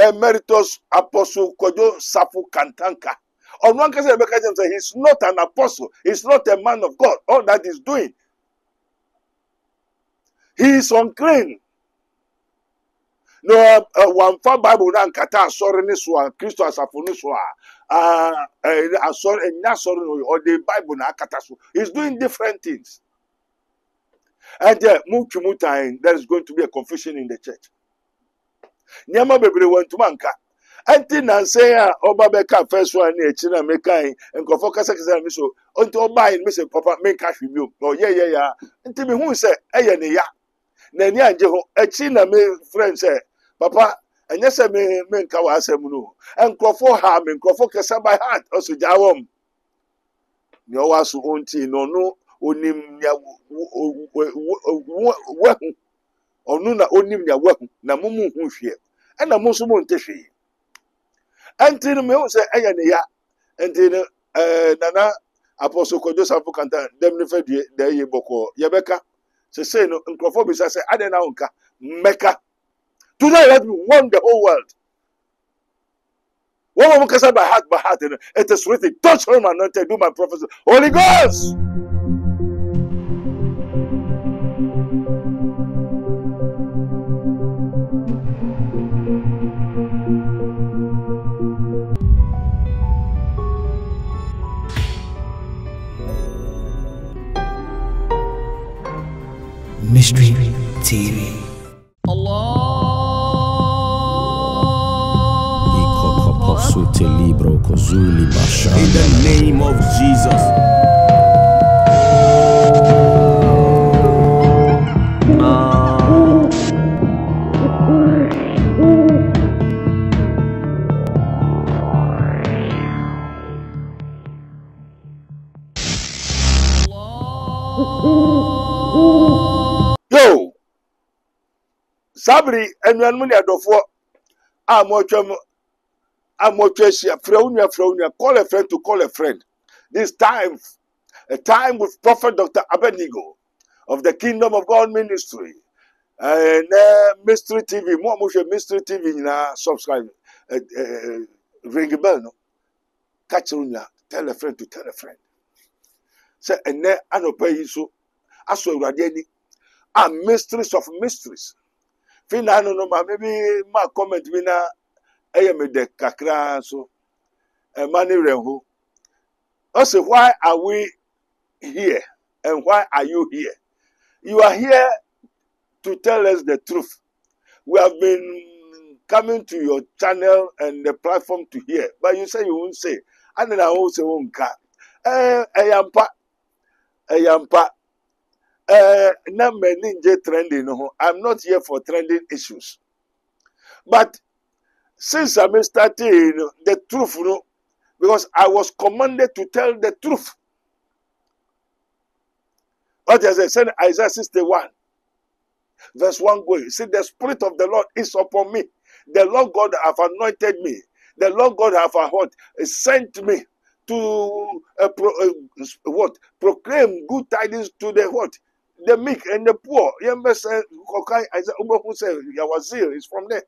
Emeritus Apostle Kojo Safu Kantanka. On one case, he's not an apostle. He's not a man of God. All that he's doing, he is unclean. No, one for Bible and kata sorry ni so Christo asafo ni so sorry or the Bible na kata so. He's doing different things. And time there is going to be a confusion in the church. Nyama bebre want to manka. Anti na say oba beka first one na china mekai nkofo kasa kasa mi so onto oba in me say papa me cash review. Oh yeah. Anti me hu say eye ne ya. Na ni anje ho echi na me friend say papa enye say me nka wa asem no. Nkofo ha me nkofo kasa by heart also jawom. Ni o wa so onti no onim ya onu na onim ya wahu na mumu hu hwe na muso mo ntehwe anti no me say eye ne ya anti no nana apostle Kojo Safu Kanta dem ne fadue da ye boko ye beka say no nkrofo bi say ade na unka meka today let me won the whole world. What we can say by heart, it is written, touch him and not do my prophecy. Holy Ghost! Mystery TV. In the name of Jesus. Yo, Sabri and Yanmuni Adofo, call a friend to call a friend. This time, a time with Prophet Dr. Abednego of the Kingdom of God Ministry. And Mystery TV, more Mystery TV, na subscribe, ring a bell, no? Catch on, tell a friend to tell a friend. Say, and then I don't pay you so. I saw Radiani, mysteries of mysteries. Fina, no, maybe my comment, Mina. I am the kakra so money rehu. Also, why are we here and why are you here? You are here to tell us the truth. We have been coming to your channel and the platform to hear, but you say you won't say. And then I won't say won't ayampa na meninje trending. I'm not here for trending issues, but since I started the truth, because I was commanded to tell the truth. What does it say? Isaiah 61, verse 1 going. See, the Spirit of the Lord is upon me. The Lord God have anointed me. The Lord God have sent me to proclaim good tidings to the what? The meek and the poor. Our zeal is from there.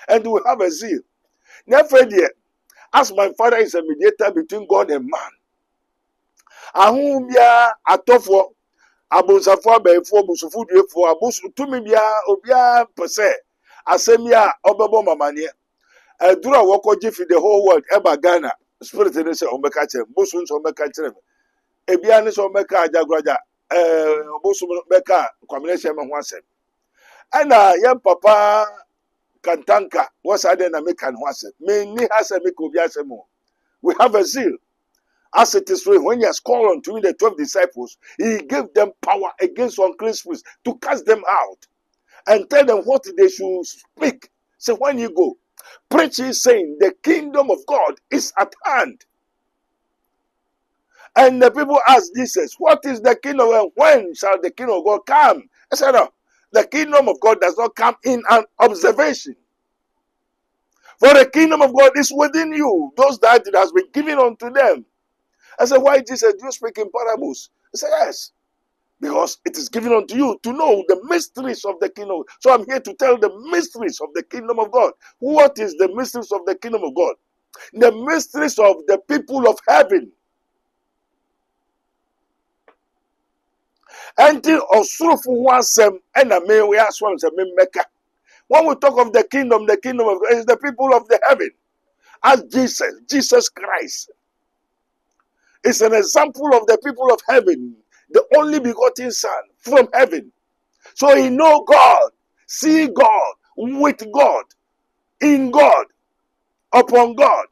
And we have a zeal. Never dear, as my father is a mediator between God and man. Ahumia atofo abonsafo abaifo busufu duefo abusu tumi bia obia pese asemia obebo mamanie edura woko gifi the whole world eba Ghana spirit ne se omeka chere busu nso omeka chere ebia ne se omeka ajagraja busu meka kwamnese me ho asem ana yem papa Kantanka, what's I then make an wasset? Many has a make obiasemo. We have a zeal. As it is when he has called unto the 12 disciples, he gave them power against unclean spirits to cast them out and tell them what they should speak. So when you go, preach saying the kingdom of God is at hand. And the people ask Jesus, what is the kingdom and when shall the kingdom of God come? I said, no. The kingdom of God does not come in an observation. For the kingdom of God is within you. Those that it has been given unto them. I said, why Jesus? Do you speak in parables? I said, yes. Because it is given unto you to know the mysteries of the kingdom. So I'm here to tell the mysteries of the kingdom of God. What is the mysteries of the kingdom of God? The mysteries of the people of heaven. Until Osurufu wasem ena me we aswan se me meka. When we talk of the kingdom of God is the people of the heaven. As Jesus Christ is an example of the people of heaven. The only begotten Son from heaven. So he know God, see God, with God, in God, upon God.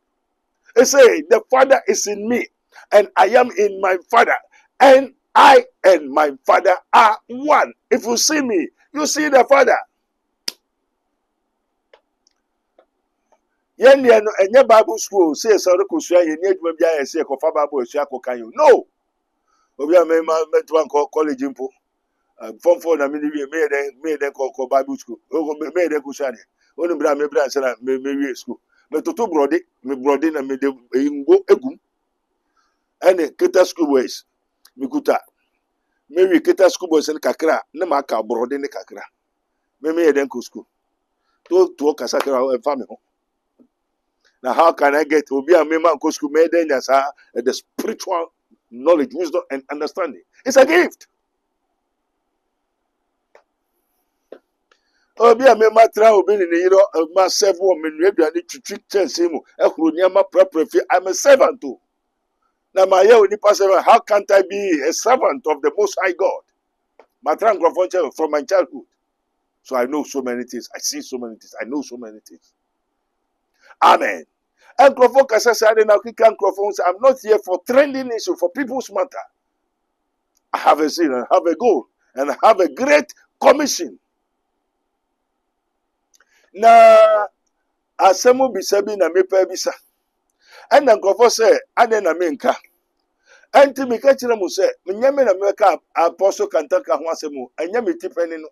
He say, the Father is in me, and I am in my Father, and I and my Father are one. If you see me, you see the Father. Enye Bible school say sorry kusua ye ni adwuma bia ye say kofa Bible esua kokan you. No. Obi a me to college impo. Form 4 na me den ko Bible school. O me den kusua ne. Onu bra me bra say na me wie school. Me toto brode na me de ngo egum. Ene keta school boys. Me kuta. Me wie keta school boys ne kakra na ma ka brode ne kakra. Me den ko school. To kasa kra e fa me ho. Now, how can I get to be a member of school made in the spiritual knowledge, wisdom, and understanding? It's a gift. Oh, be a member of myself, woman, ready to treat chance him. I'm a servant too. Now, my how can't I be a servant of the Most High God? My from my childhood. So I know so many things. I see so many things. I know so many things. Amen. And I'm not here for trending issue, for people's matter. I have a sin, I have a goal, and I have a great commission. Na asemu bisabi na mepa bisa. And then say, Adena menka. Enti mika chira mu say, Menyame na meka apostle kantaka ho asemu, enyame tipeni no.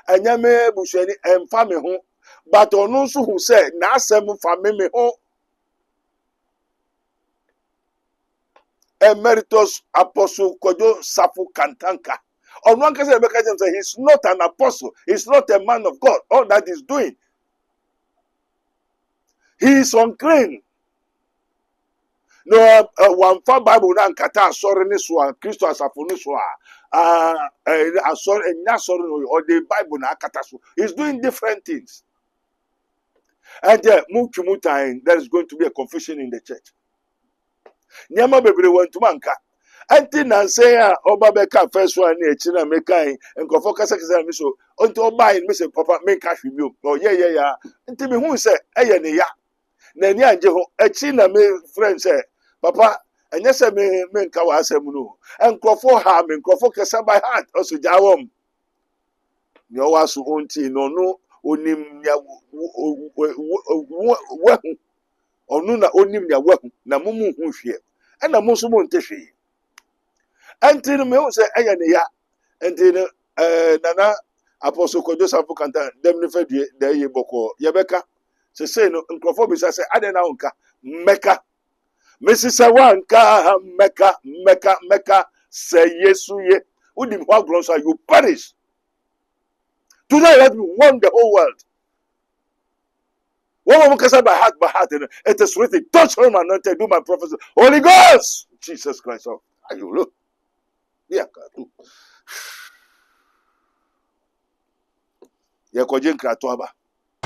Enyame busheni emfa me ho. But onu nso who said, na asem fa me ho. Emeritus Apostle Kojo Safu Kantanka. On one case, he's not an apostle. He's not a man of God. All that he's doing, he is unclean. No, one for Bible na nkata sorry ni so Christo asafo ni so sorry or the Bible na akata so. He's doing different things. And move to time, there is going to be a confusion in the church. Nyama bebre want to manka. Anti na say oba beka first one ni echina mekai enko focus kasa mi so onto oba in me say papa make cash with you. Oh yeah. Anti me hu say eye ne ya. Na ni anje ho echina me friend say papa enye say me nka wa asem no. Enko fo ha me enko fo kasa by heart also jawom. Ni o wa so onti no onim ya onu na onim ya wahu na mumu hu hwe na mo so mo ntehwe anti no me o se eye ne ya anti no nana apostle Kojo Safu Kanta dem ne fadue da ye boko ye beka se no nkrofo bi se ade na onka meka mesisa wanka meka say yesu ye udim ho agron so you perish. Today let me warn the whole world. One by heart, it is written, touch him and not do my prophecy. Holy Ghost! Jesus Christ. Oh, are you look? Yeah,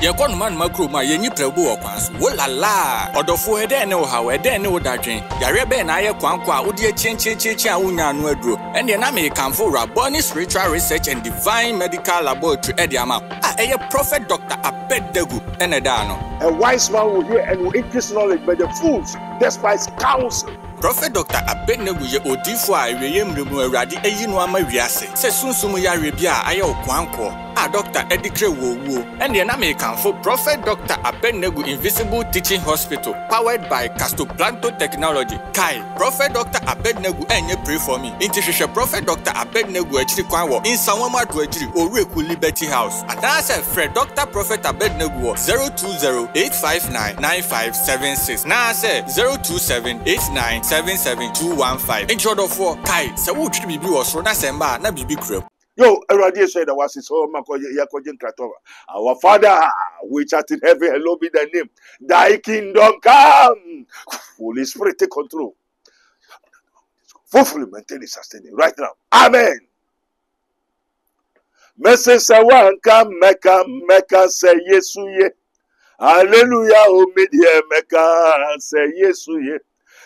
Yakon man makro ma yenyi prebu okwanso wolala odofo ede ne wo hawe ede ne wo dadwen yare be na ye kwankwa odi chinchi a wonya no aduro ene na me kanfo Raboni Spiritual Research and Divine Medical Laboratory ede ama eye Prophet Dr. Abednego ene da no. A wise man will hear and will increase knowledge, but the fools despise counsel. Prophet Dr. Abednego ye odifo a weyem remu awrade eyi no ama wiase se sunsumu yare bia aye okwanko a Dr. Edikre Wowo, and the Aname for Prophet Dr. Abednego Invisible Teaching Hospital, powered by Castoplanto Technology. Kai, Prophet Dr. Abednego, and you pray for me. Intishisha Prophet Dr. Abednego Echiri Kwanwo, in Sawama Dwejiri, Oreku Liberty House. And I said, Fred Dr. Prophet Abednego 020-859-9576. Now I said 027-8977-215. In short of 4, Kai, so would you be was Rona Semba, na Bibi Crep. Yo, Eradia said that was his home, Yakojin Kratova. Our Father, which art in heaven, hallowed be thy name. Thy kingdom come. Holy Spirit, take control. Fully maintain and sustain it right now. Amen. Message Sawanka Mecca say yes ye. Hallelujah, O media Mecca say yes ye.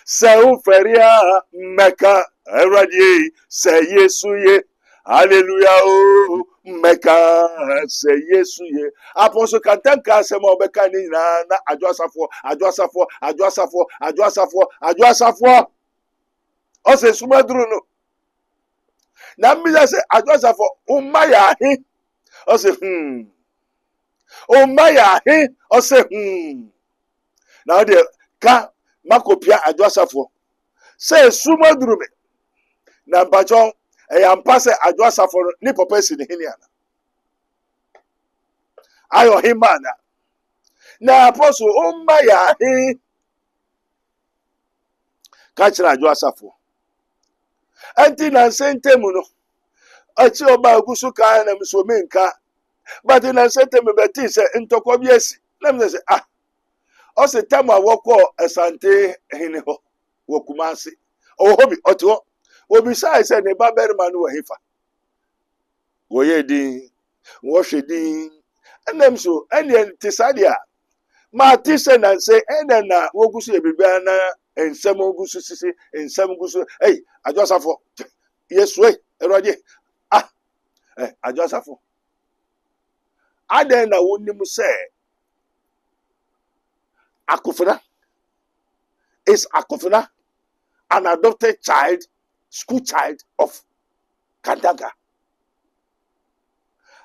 Say Feria Mecca Eradia say yes ye. Hallelujah, oh, Mecca, say yes, ye. Apostle Kantanka, say more Becani, Adjusafo. O say Sumadruno. Namida say Adjusafo, Umaya, o say, Umaya, o say, Now, the Ka Makopia Adjusafo. Say Sumadrume. Nampajon. I am passing Adwasa for Nipo person in Hiniana. I or him mana. Na apostle, oh my, catch Adwasa for. Antina sente muno. Achi oba gusuka na msomenka. But in a sente me beti se ntokobiesi. Let me say O se tama woko asante hiniho. Wokumasi. O hobi oto. Obisa said the Baberman were hifa. Goye din, wash it din, and them so, and then Tisadia. Martisen and say, and then Wogusi Bibiana and some Ogusi and some Gusu. Hey, I just have for yes, wait, already. I just have for. I then I wouldn't say Akufina is Akufina, an adopted child. School child of Kandaga.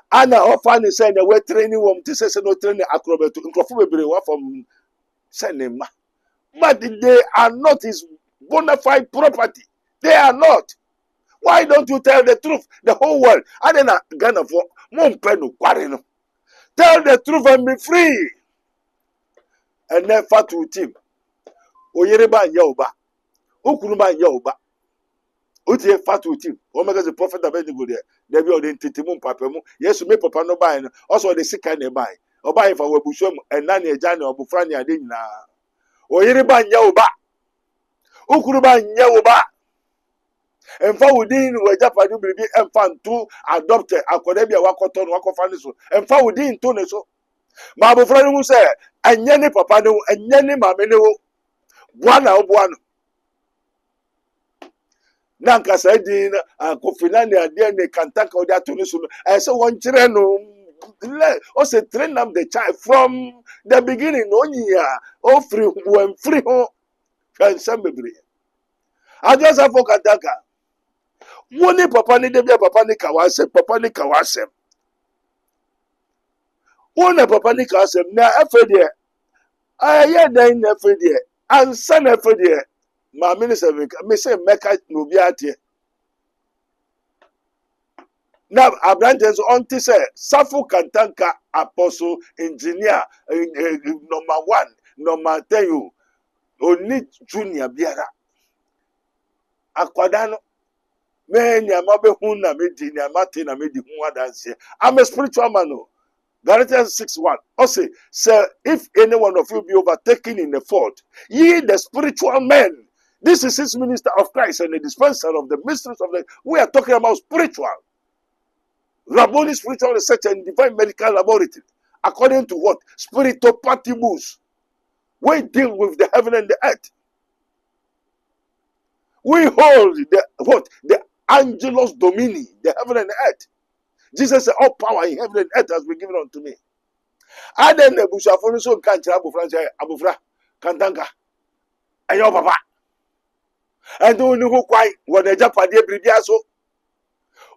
Anna often said that we're training woman to say no training acrobat to from sending. But they are not his bona fide property. They are not. Why don't you tell the truth? The whole world. I didn't gonna for Mompenu Quarino. Tell the truth and be free. And then Fatu team. Oyereba Yoba. Ukuruma Yoba. Uti fatu team. Omega the prophet Abednego there. They be on the Titimum Papemu. Yes, me papa no buy. Also the sick and buy. Or buy for Webushum and Nani Jani or Bufrani Adina. Or Yeriban Yoba. Ukuruban Yoba. And for within where Japadu be and found two adopted Akodebia Wakoton Wakofaniso. And for within Toneso. My Bufrani will say, and Yanni Papano and Yanni Mameno. One. Nanka said in Kofinani and then they can take out that to I said one children also train them the child from the beginning. Oh, free when free home and some baby. I just have for Kataka. One papa need to be a papa Nikawase, papa Nikawase. One papa Nikawase, now after there. I hear then after there, and son after there. My minister, me say Mecca no be at here. Now, Abraham on to say, Safu Kantanka apostle engineer number 1, number 10, only junior biara. Akwadano, me nyamabe huna me di nyamate na me di huwa dance. I'm a spiritual man. Galatians 6:1. Also, sir, if any one of you be overtaken in the fault, ye the spiritual men. This is his minister of Christ and the dispenser of the mysteries of the. We are talking about spiritual. Rabboni Spiritual Research and Divine Medical Laboratory. According to what? Spiritopatibus. We deal with the heaven and the earth. We hold the what? The Angelos Domini, the heaven and the earth. Jesus said, all power in heaven and earth has been given unto me. And then the Bushafoniso Kancha Abufra Kantanga. And your papa. And don't know why when the Japanese Bridiaso.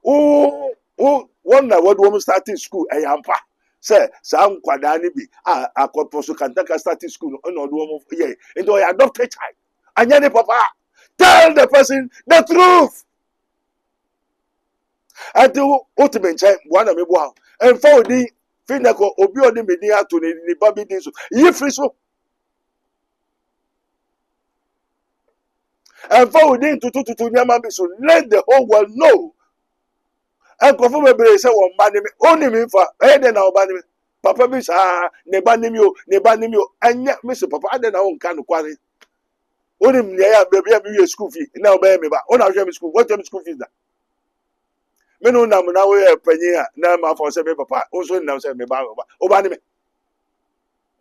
Oh, one na what woman starting school ayampa say some nkwadaa bi akọpọ so kantaka starting school no do woman yeah into your adopted child anya ne papa tell the person the truth until ultimate time one me bo and for the finako obi odi me ni ato ni baby din so yi free so and for the to nyama be so let the whole world know. And confirm me say one ba ni me only me fa e dey na oba ni me papa bi sa ne ba ni mi o anya me say papa dey na won kan kware only me ya baby ya me school fee na oba me ba ona hwe me school what me school fees da me no na na we panyin a na ma for say me papa o so na say me ba oba ni me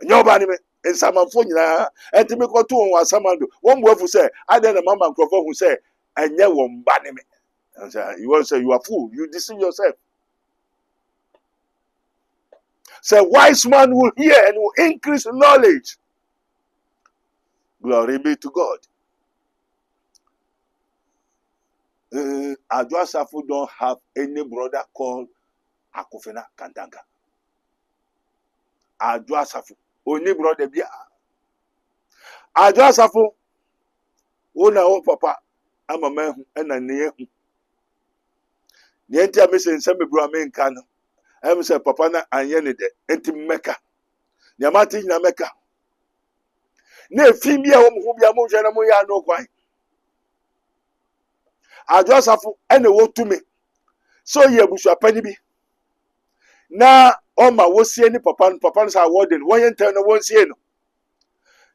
nya oba ni me ensamanfo nyina enti me ko to won asamando won boafu say ade na mama nkrofo hu say anya won ba ni me. You want to say you are fool. You deceive yourself. Say wise man will hear and will increase knowledge. Glory be to God. Adwasafu don't have any brother called Akufena Kantanga. Adwasafu only brother bia. Adwasafu ona o papa amama na ne Niente a mese nseme bro amenka no. Em se papa na anye ne de enti meka. Nyamati na meka. Na efi bia wo mhu bia mo hwe na mo ya no kwan. Adwasafu ene wo tumi. So ye busua pani bi. Na oma wo sie ni papa sa warden won ye ntel no won sie no.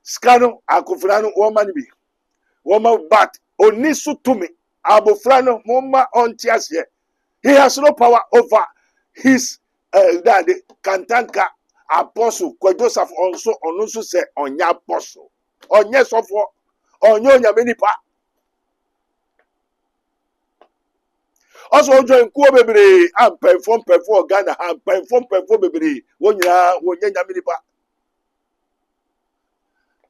Skano akufra no wo mani bi. Wo ma bat oni su tumi. Abofra no mo ma onti ase. He has no power over his daddy Kantanka apostle. Joseph also say onya apostle. Onye sofo onyo nyamenipa. Also join kuo bebre am perform Ghana am perform bebre wonyina wonye nyamenipa.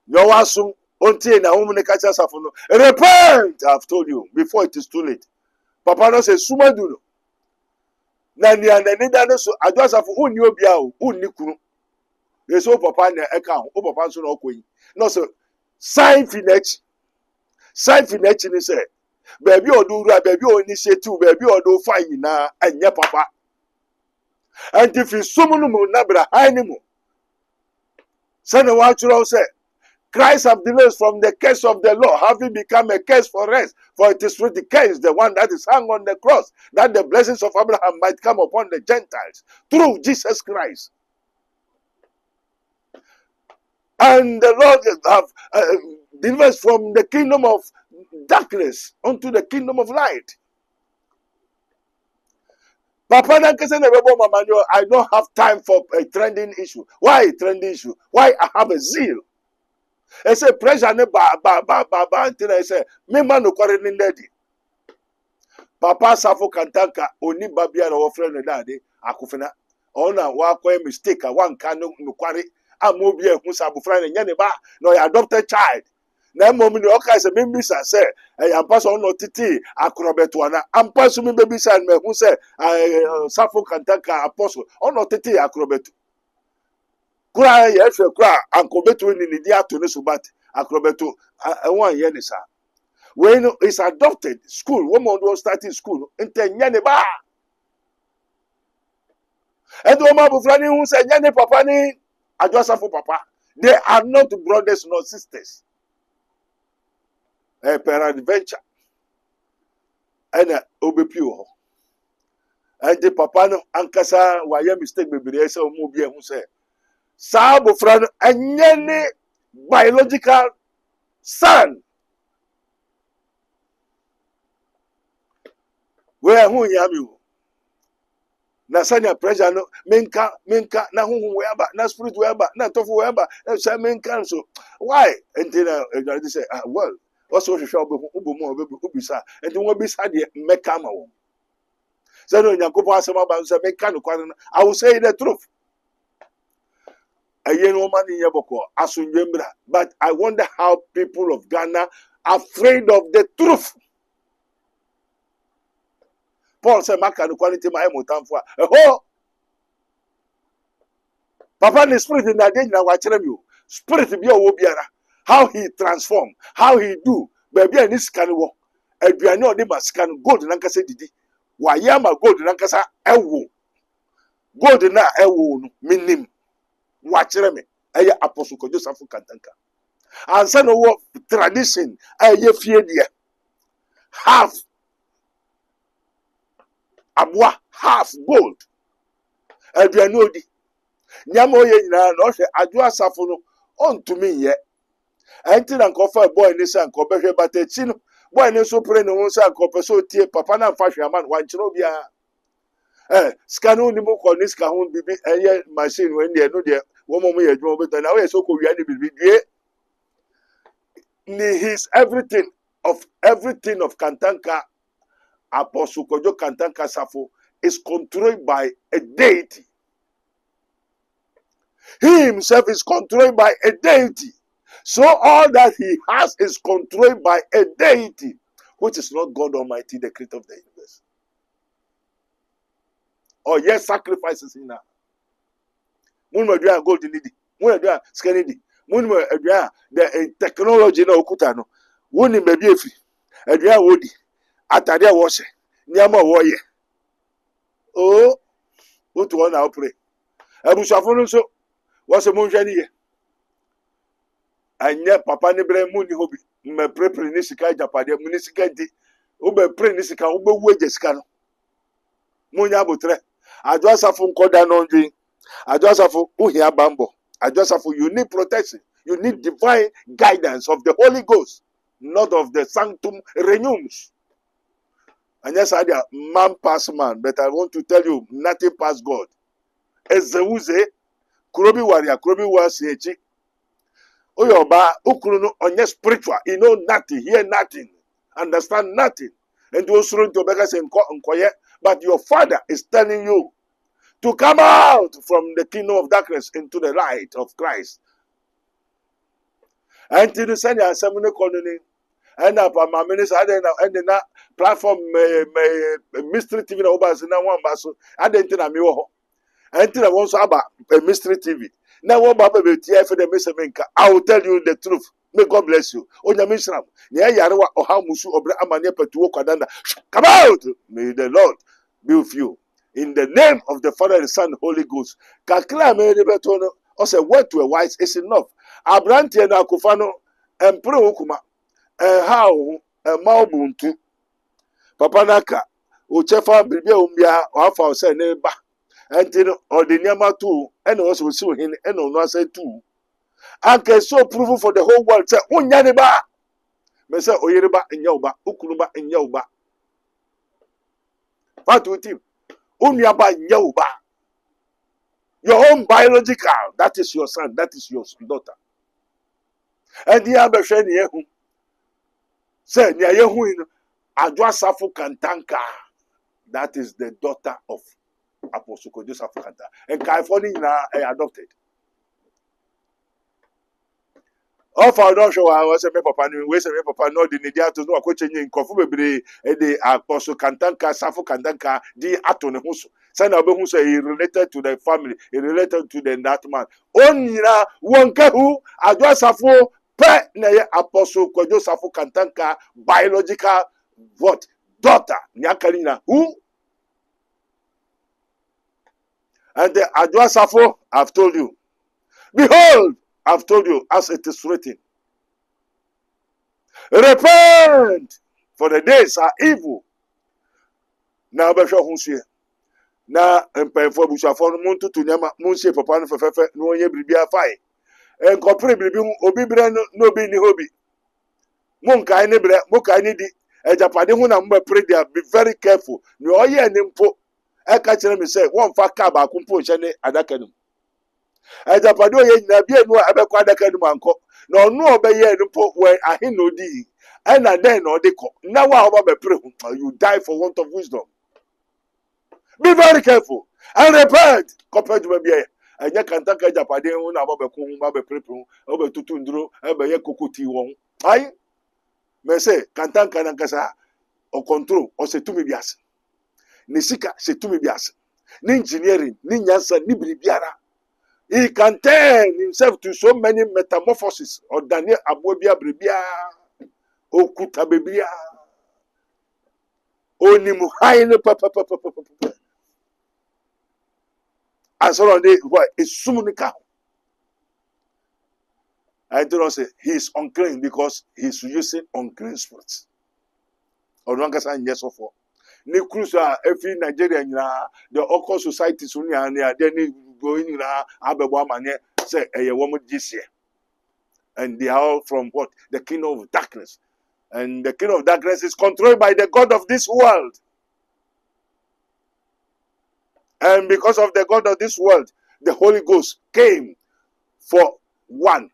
No wasum ontie na home ne kacha safo no. Repent, I've told you before it is too late. Papa no say sumadu no. Na ni da no so adwasafu unni obia o unni kunu yeso papa na eka o papa nso na okoyi no so sign finish ni say baby oduru baby initiative baby odo fine na anya papa and if you sumunu mu na bra hanimu say na wa churo say Christ have delivered us from the curse of the law, having become a curse for us. For it is written, curse the one that is hung on the cross, that the blessings of Abraham might come upon the Gentiles through Jesus Christ. And the Lord have delivered us from the kingdom of darkness unto the kingdom of light. Papa, I don't have time for a trending issue. Why a trending issue? Why I have a zeal? I say pressure ne ba until I say me man no kware ni ndedi. Papa Safo Kantaka oni babia na wo friend daddy Akufena. Ona wa kwa mistake one kan no kware amobi ehun sa abofra ne nya ne ba no your adopted child. Na mom ni oka say me bisa say ampa so no titi akrobeto ana ampa so me bisa me hu say Safo Kantaka apostle ono titi akrobeto. Kura yefwe kura ankobeto ni di ato ne subat akrobeto won ye ne sa when is adopted school woman do starting school ntenya ne ba edo ma bufra ni hu se nya ne papa ni adwasafo papa they are not brothers nor sisters peradventure ena obepiu ho and the papa no ankasa wa ye mistake bebre se o mo bi ehun se Sabo friend, any biological son. Where who yami? Na sanya pressure no menka na hu weba na spirit weba na tofu weba na say menka so why until they say well also show obo mo obisa and won bisa de meka ma wo. Say no nyakopo asema ba say menka no kwan I will say the truth. But I wonder how people of Ghana are afraid of the truth. Paul said, Maka no quality my motamfwa. Oh, Papa, the spirit in that day, now watch you. Spirit be a wobiara. How he transform, how he do. Baby, and this can walk. And we are not the scan gold and Ankasa didi. Wayama gold and Ankasa ewo. Gold na ewo minim. Watch me. Aya Apostle Joseph Kantanka. And son of what tradition, aya fear dear. Half abwa, half gold. And we are no di. Nyamo ye na no hwe adwo asafo no on to me ye. Enti na nkofa boy ni san ko behwe batachi no. Boy ni so pre no won san ko peso tie papa na mfa hwe aman wan kire obia. Skanu ni mo ko ni ska ho bibi eye machine we ne no de wo mo ye adwo beto na we so ko wia ni bibi due. Ni his everything of Kantanka Apostle Kojo Kantanka Safo is controlled by a deity. He himself is controlled by a deity. So all that he has is controlled by a deity, which is not God Almighty, the creator of the universe. Or yes, sacrifices in now. Munma gold in it. Munma scanning. Munma the technology no okutano. Woni maybe if Adria Woody. Atadia washe. Nyama woye. Oh, what one now pray. Abushafunu so. What's a monjani? And yet, Papa Nebre Muni Hobby, me prepare Nisika Japadia, Munisika di, Ube pre Nisika, Ube Wagescano. Munya Butre. I just have from Kodanondri. I just have for Uhia Bambo. I just have for you need protection. You need divine guidance of the Holy Ghost, not of the Sanctum Renums. And yes, I man pass man, but I want to tell you, nothing past God. Ezeuze. Kurobi warrior, Kurobi warrior, Oyoba, Ukuruno, onye spiritual, you know nothing, hear nothing, understand nothing. And those run to beggars and quiet, but your father is telling you to come out from the kingdom of darkness into the light of Christ. Until the send your seminar colony, and up on my minister, and then that platform, mystery TV, over one basso, I didn't tell me. Until I want to have a mystery TV. Now, what Baba will tell for the Mr. Menka, I will tell you the truth. May God bless you. On your mission, near Yarawa or how Musu or Amanepa to walk Adana. Come out! May the Lord be with you. In the name of the Father, the Son, Holy Ghost. Kakla me rebetono, or say word to a wise is enough. Abranti and Akufano and Pro Ukuma, and how a Maubuntu. Papa Naka, Uchefa Bibia Umbia, or Alpha say neighbor. Until ordinary too, and also so him and no say too. And can so prove for the whole world. Say, Unyaniba, Mesa Oyeriba and Yoba, Ukuruba and Yoba. What with him? Unyaba Yoba. Your own biological, that is your son, that is your daughter. And the other friend Yehu said, Yahu in Adwasafu Kantanka, that is the daughter of Apostle Joseph Kanta. And California adopted. All for don't show I was a papa, we say papa no the Nidia to know a coaching in Kofubebre, the Apostle Kantanka, Safu Kantanka, the Aton Huso. Son of who say he related to the family, he related to the that man. Only one who address a full pet Apostle Joseph Kantanka, biological what daughter, Nyakalina, who? And the Adwasafo, I've told you. Behold, I've told you, as it is written. Repent, for the days are evil. Now, Besha Hunsia. Now, and pay for Bushafon Muntu to Nama Munsi for Pan for Fefe, no ye Bribia Fai. And Copre Bribum, Obibra no be ni hobby. Munka any bre, Muka any di, and Japadimuna pray there, be very careful. No ye and impo. I catch them say, one fat cab, I can push any other canum. As a pado, you be no ever quite a canum uncle. No, obey ye and put where I hear no d. And I then no deco. Now, how about you die for want of wisdom? Be very careful and repent compared to me. And you can take a Japadin about the Kum, Babe Prepon, over to Tundro, and by a cuckoo won. I may say, Kantan Kanankasa or control or say to me, yes. ne sika se tumi biase ne engineering ne nyansa ne biribiara. He can turn himself to so many metamorphoses or Daniel abobia bribia okuta bebia onimu haine papa and so on. What is sumunika? I do not say he is unclean because he is using unclean spirits. Or no longer saying yes or for. Ni cruisa every Nigerian the Oko society sunya and then going na abebo manye say a woman this year. And they are all from what? The kingdom of darkness. And the kingdom of darkness is controlled by the God of this world. And because of the God of this world, the Holy Ghost came for one.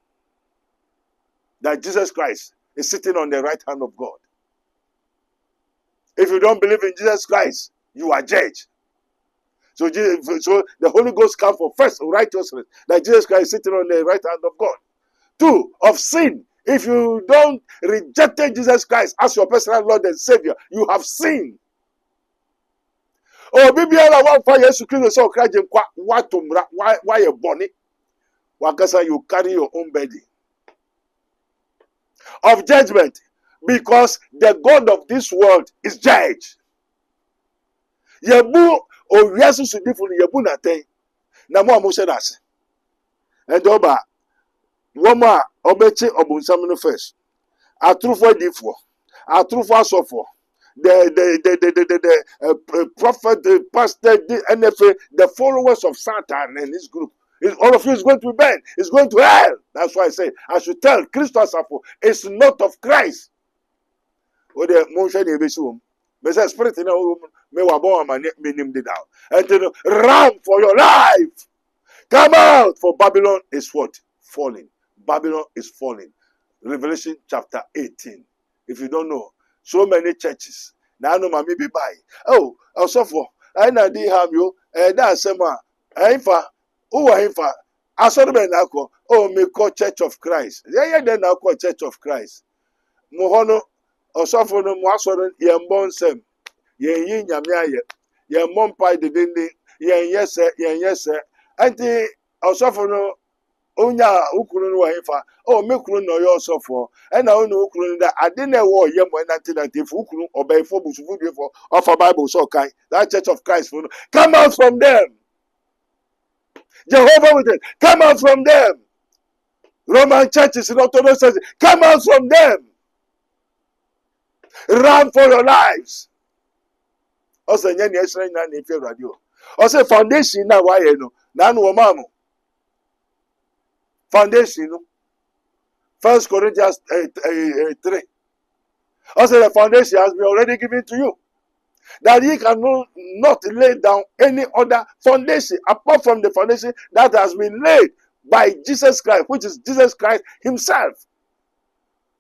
That Jesus Christ is sitting on the right hand of God. If you don't believe in Jesus Christ, you are judged. So the Holy Ghost comes for first righteousness, that Jesus Christ is sitting on the right hand of God. 2, of sin. If you don't reject Jesus Christ as your personal Lord and Savior, you have sinned. Oh, Bibiala one for Jesus Christ so krajem kwa watumra why you born wakasa you carry your own burden of judgment because the God of this world is judge. Yebu o yesu sudifu yebu na ten na mo amushe das. And oba woma obeche obunsam no first. Atrufo difo. Atrufo asofo. The prophet, the pastor, the NFA, the followers of Satan and his group. All of you is going to be burned. It's going to hell. That's why I say I should tell Christos it's not of Christ. Or the motion you be soon. Me say spirit in me wabo man me name it down. And run for your life. Come out, for Babylon is what? Falling. Babylon is falling. Revelation chapter 18. If you don't know. So many churches. Now no mami be buy. Oh, also for I na di have you. That sema. Ainfa. Who ainfa? Aso be na ko. Oh, me call Church of Christ. Yeah, then na call Church of Christ. Mohono also for no mo aso ye mbon sem. Ye yin nyame aye. Ye mompai de dende. Ye yes. Anti also for no onya ukuru no wahifa o mekuru no yo sofo e na onu ukuru da ade na wo ye mo na alternative ukuru obaifo busufu defo of a Bible so kai that Church of Christ for come out from them. Jehovah with it, come out from them. Roman churches in Orthodox churches, come out from them. Run for your lives. Also nyani esra na na efe radio. Also foundation na wa ye no na no mamu. Foundation, 1 Corinthians 3. Also, the foundation has been already given to you. That ye cannot not lay down any other foundation apart from the foundation that has been laid by Jesus Christ, which is Jesus Christ himself.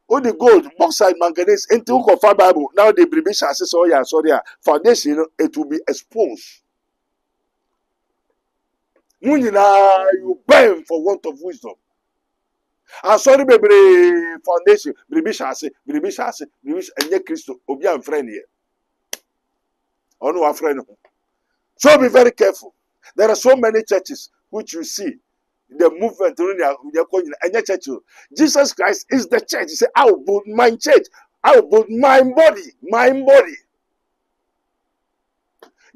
All the gold, bauxite, manganese, into of our Bible. Now the British says, oh yeah, sorry, foundation, it will be exposed. You burn for want of wisdom. I'm sorry, baby, foundation, British, and yet Christo, Obia and friend here. Oh no, our friend. So be very careful. There are so many churches which you see the movement and your church. Jesus Christ is the church. He said, I will build my church. I will build my body.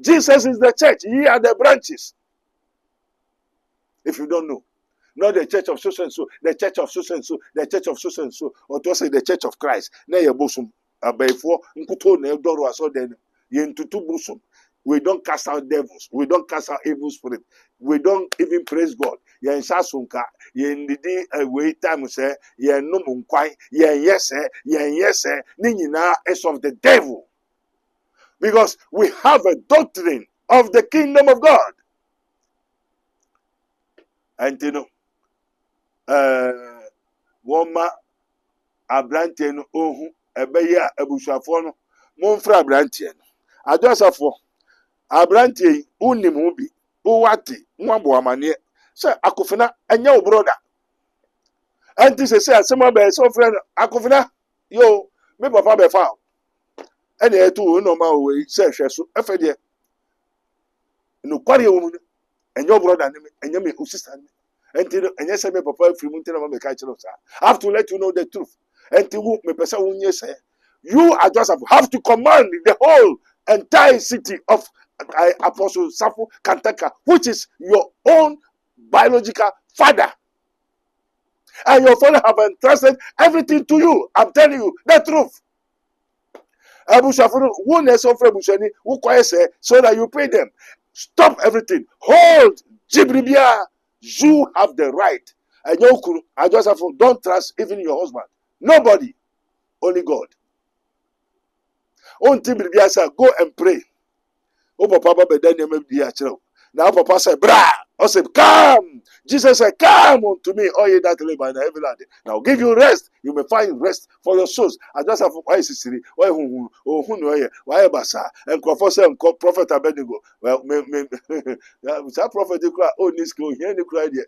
Jesus is the church. Ye are the branches. If you don't know, not the church of so and so, the church of so and so, the church of so and so, or to say the church of Christ. Na ye bosom abefo nkuto na edoro aso den ye ntutu bosom. We don't cast out devils. We don't cast out evil spirit. We don't even praise God. Ye nsa sonka, ye ndidi we time say ye no munkwai, ye yes, ni nyina is of the devil. Because we have a doctrine of the kingdom of God. And you know, woma abrante no ohu ebeya abusuafo no monfra abrante no adosafo abrante unim hu bi uwate nwabo amane se akofina enya wo brother anti se asema be so friend akofina yo me papa be fa ene etu no ma we se hweso efede no kware woman and your brother and your sister and you say me papa free mountain of I have to let you know the truth and to me person say you are just have to command the whole entire city of Apostle Safu Kantaka, which is your own biological father. And your father have entrusted everything to you. I'm telling you the truth. So that you pay them. Stop everything. Hold Jibribia. You have the right. And you I just have to don't trust even your husband. Nobody. Only God. On Jibribia said, go and pray. Oh, Papa, now Papa said, Bra. I said, come. Jesus said, come unto me, all ye that live by the heavy land. Now give you rest. You may find rest for your souls. I just have why is it why basa and prophet Abednego. Well, that prophet cry, oh, this go here, the cry there.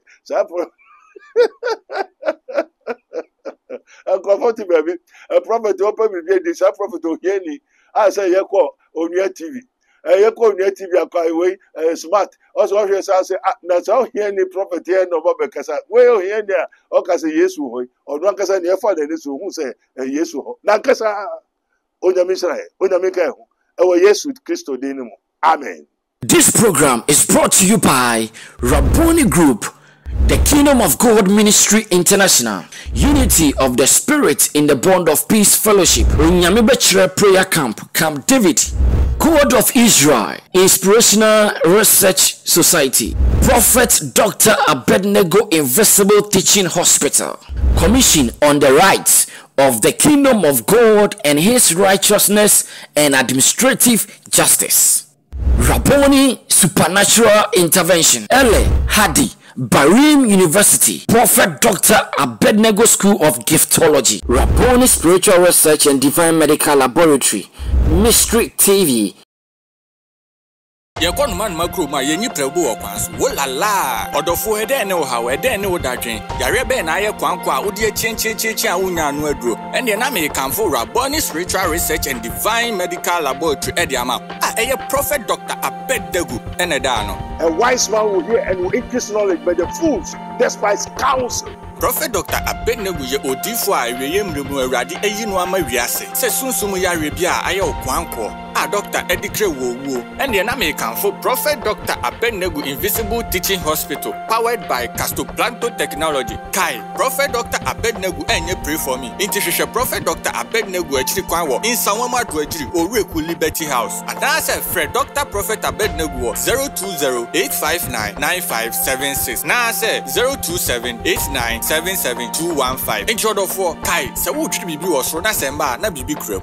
And prophet baby, a prophet open with this, a prophet to hear me. I say, you call on your TV. You call on your TV, smart. Also, I say, that's how hear any prophet here, no Baba Casa. Well, here, there, or Casa Yesu, or one Casa near father, who say, Yesu. Nankasa, Onyamisra, Onyamika, our Yesu Christo Dinamo. Amen. This program is brought to you by Rabboni Group, the Kingdom of God Ministry International, Unity of the Spirit in the Bond of Peace Fellowship, Nyamibechre Prayer Camp, Camp David, God of Israel, Inspirational Research Society, Prophet Dr. Abednego Invisible Teaching Hospital, Commission on the Rights of the Kingdom of God and His Righteousness and Administrative Justice, Rabboni Supernatural Intervention, Ele Hadi, Barim University, Prophet Dr. Abednego School of Giftology, Rabboni Spiritual Research and Divine Medical Laboratory, Mystery TV. Yakon man makro ma yenyi prebu okwanso wolala odofo ede ne wo hawe ede ne wo dadwen yare be na ye kwankwa odi chinchi a wonya no aduro ene na me kanfo Rabboni Spiritual Research and Divine Medical Laboratory ede ama eye Prophet Dr. Abednego ene da no. A wise man will hear and will increase knowledge, but the fools despise counsel. Prophet Dr. Abednego ye odifo a eweye mremu awrade eyi no ama wiase se sunsumu yare bia aye okwanko a Dr. Edikre wo ene na me kanfo Prophet Dr. Abednego Invisible Teaching Hospital powered by Castoplanto Technology. Kai Prophet Dr. Abednego enye pray for me. Inti Prophet Dr. Abednego achiri kwan wo Insanwama do achiri Oreku Liberty House. Adase Fred Dr. Prophet Abednego 020-859-9576. Na say 027-8977-215. Intro do for Kai se wo twiri bibi wo so na semba na bibi krem.